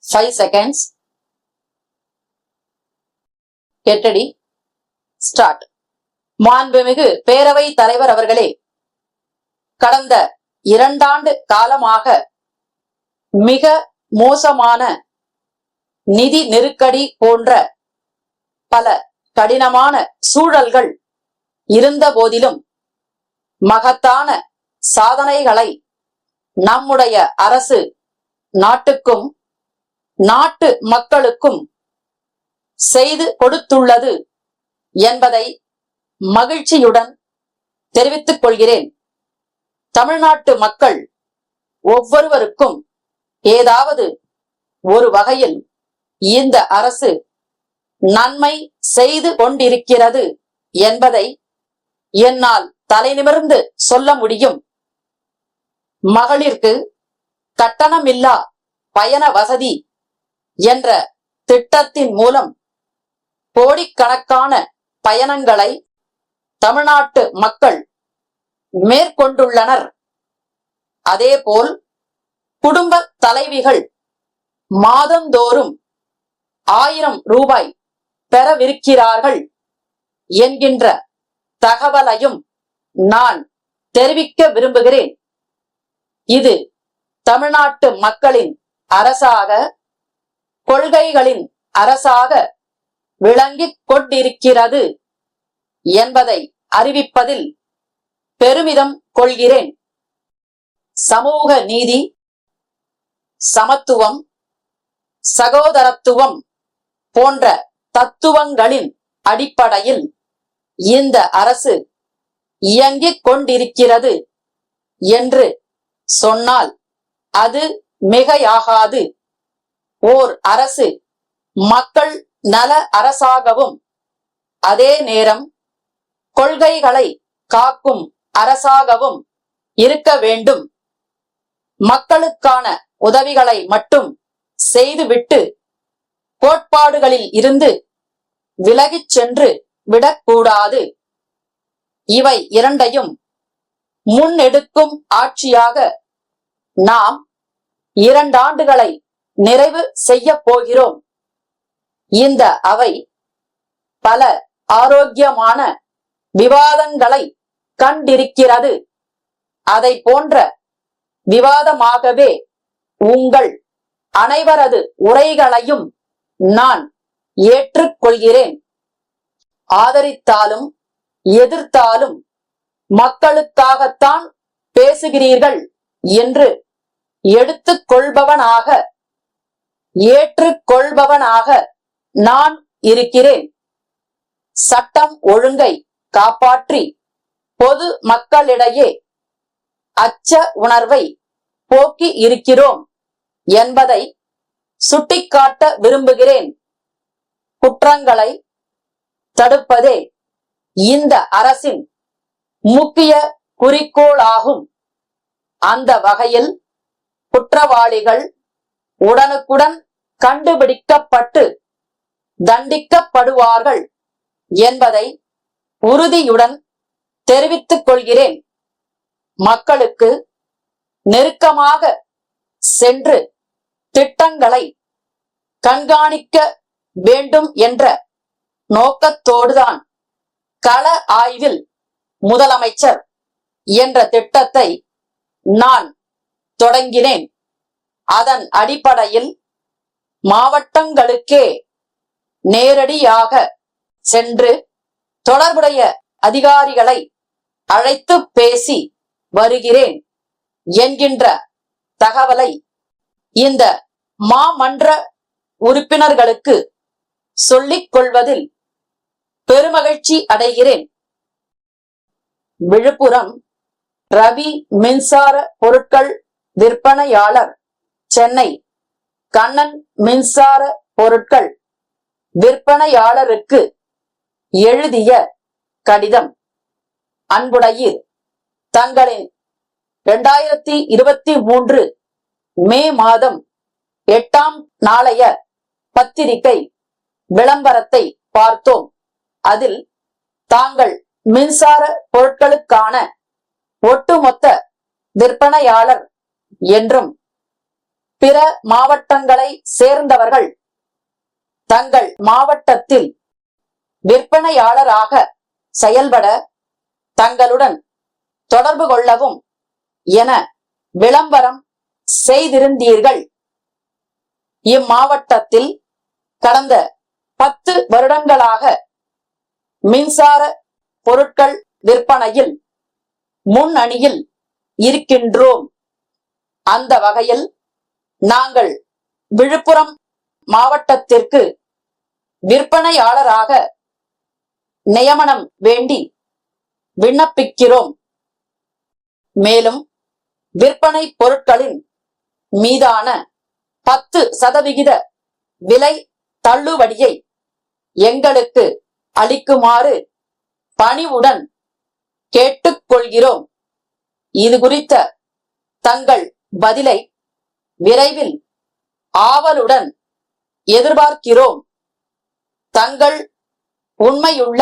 5 seconds. Get ready. Start. மாண்புமிகு பேரவை தலைவர் அவர்களே, கடந்த 2 ஆண்டு காலமாக மிக மோசமான நிதி நெருக்கடி போன்ற பல கடினமான சூழல்கள் இருந்த போதிலும் மகத்தான சாதனைகளை நம்முடைய அரசு நாட்டுக்கும் நாட்டு மக்களுக்கும் செய்து கொடுத்துள்ளது என்பதை மகிழ்ச்சியுடன் தெரிவித்துக் கொள்கிறேன். தமிழ்நாட்டு மக்கள் ஒவ்வொருவருக்கும் ஏதாவது ஒரு வகையில் இந்த அரசு நன்மை செய்து கொண்டிருக்கிறது என்பதை என்னால் தலைநிமிர்ந்து சொல்ல முடியும். மகளிருக்கு கட்டணமில்லா பயண வசதி என்ற திட்டத்தின் மூலம் கோடிக்கணக்கான பயணங்களை தமிழ்நாட்டு மக்கள் மேற்கொண்டுள்ளனர். அதேபோல் குடும்ப தலைவிகள் மாதந்தோறும் 1000 ரூபாய் பெறவிருக்கிறார்கள் என்கின்ற தகவலையும் நான் தெரிவிக்க விரும்புகிறேன். இது தமிழ்நாட்டு மக்களின் அரசாக, கொள்கைகளின் அரசாக விளங்கிக் கொண்டிருக்கிறது என்பதை அறிவிப்பதில் பெருமிதம் கொள்கிறேன். சமூக நீதி, சமத்துவம், சகோதரத்துவம் போன்ற தத்துவங்களின் அடிப்படையில் இந்த அரசு இயங்கிக் கொண்டிருக்கிறது என்று சொன்னால் அது மிகையாகாது. ஓர் அரசு மக்கள் நல அரசாகவும் அதே நேரம் கொள்கைகளை காக்கும் அரசாகவும் இருக்க வேண்டும். மக்களுக்கான உதவிகளை மட்டும் செய்துவிட்டு கோட்பாடுகளில் இருந்து விலகிச் சென்று விடக்கூடாது. இவை இரண்டையும் முன்னெடுக்கும் ஆட்சியாக நாம் 2 ஆண்டுகளை நிறைவு செய்ய போகிறோம். இந்த அவை பல ஆரோக்கியமான விவாதங்களை கண்டிருக்கிறது. அதை போன்ற விவாதமாகவே உங்கள் அனைவரது உரைகளையும் நான் ஏற்றுக்கொள்கிறேன். ஆதரித்தாலும் எதிர்த்தாலும் மக்களுக்காகத்தான் பேசுகிறீர்கள் என்று எடுத்துக்கொள்பவனாக, ஏற்றுக்கொள்பவனாக நான் இருக்கிறேன். சட்டம் ஒழுங்கை காப்பாற்றி பொது மக்களிடையே அச்ச உணர்வை போக்கி இருக்கிறோம் என்பதை சுட்டிக்காட்ட விரும்புகிறேன். குற்றங்களை தடுப்பதே இந்த அரசின் முக்கிய குறிக்கோளாகும். அந்த வகையில் குற்றவாளிகள் உடனுக்குடன் கண்டுபிடிக்கப்பட்டு தண்டிக்கப்படுவார்கள் என்பதை உறுதியுடன் தெரிவித்துக் கொள்கிறேன். மக்களுக்கு நெருக்கமாக சென்று திட்டங்களை கண்காணிக்க வேண்டும் என்ற நோக்கத்தோடுதான் கள ஆய்வில் முதலமைச்சர் என்ற திட்டத்தை நான் தொடங்கினேன். அதன் அடிப்படையில் மாவட்டங்களுக்கே நேரடியாக சென்று தொடர்புடைய அதிகாரிகளை அழைத்து பேசி வருகிறேன் என்கின்ற தகவலை இந்த மாமன்ற உறுப்பினர்களுக்கு சொல்லிக் கொள்வதில் பெருமகிழ்ச்சி அடைகிறேன். விழுப்புரம் ரவி மின்சார பொருட்கள் விற்பனையாளர், சென்னை கண்ணன் மின்சார பொருட்கள் விற்பனையாளருக்கு எழுதிய கடிதம். அன்புடையீர், தங்களின் 2023 மே மாதம் 8ஆம் நாளைய பத்திரிகை விளம்பரத்தை பார்த்தோம். அதில் தாங்கள் மின்சார பொருட்களுக்கான ஒட்டுமொத்த விற்பனையாளர் என்றும் பிற மாவட்டங்களை சேர்ந்தவர்கள் தங்கள் மாவட்டத்தில் விற்பனையாளராக செயல்பட தங்களுடன் தொடர்பு கொள்ளவும் என விளம்பரம் செய்திருந்தீர்கள். இம்மாவட்டத்தில் கடந்த 10 வருடங்களாக மின்சார பொருட்கள் விற்பனையில் முன்னணியில் இருக்கின்றோம். அந்த வகையில் நாங்கள் விழுப்புரம் மாவட்டத்திற்கு விற்பனையாளராக நியமனம் வேண்டி விண்ணப்பிக்கிறோம். மேலும் விற்பனை பொருட்களின் மீதான 10% விலை தள்ளுபடியை எங்களுக்கு அளிக்குமாறு பணிவுடன் கேட்டுக்கொள்கிறோம். இது குறித்த தங்கள் பதிலை விரைவில் ஆவலுடன் எதிர்பார்க்கிறோம். தங்கள் உண்மையுள்ள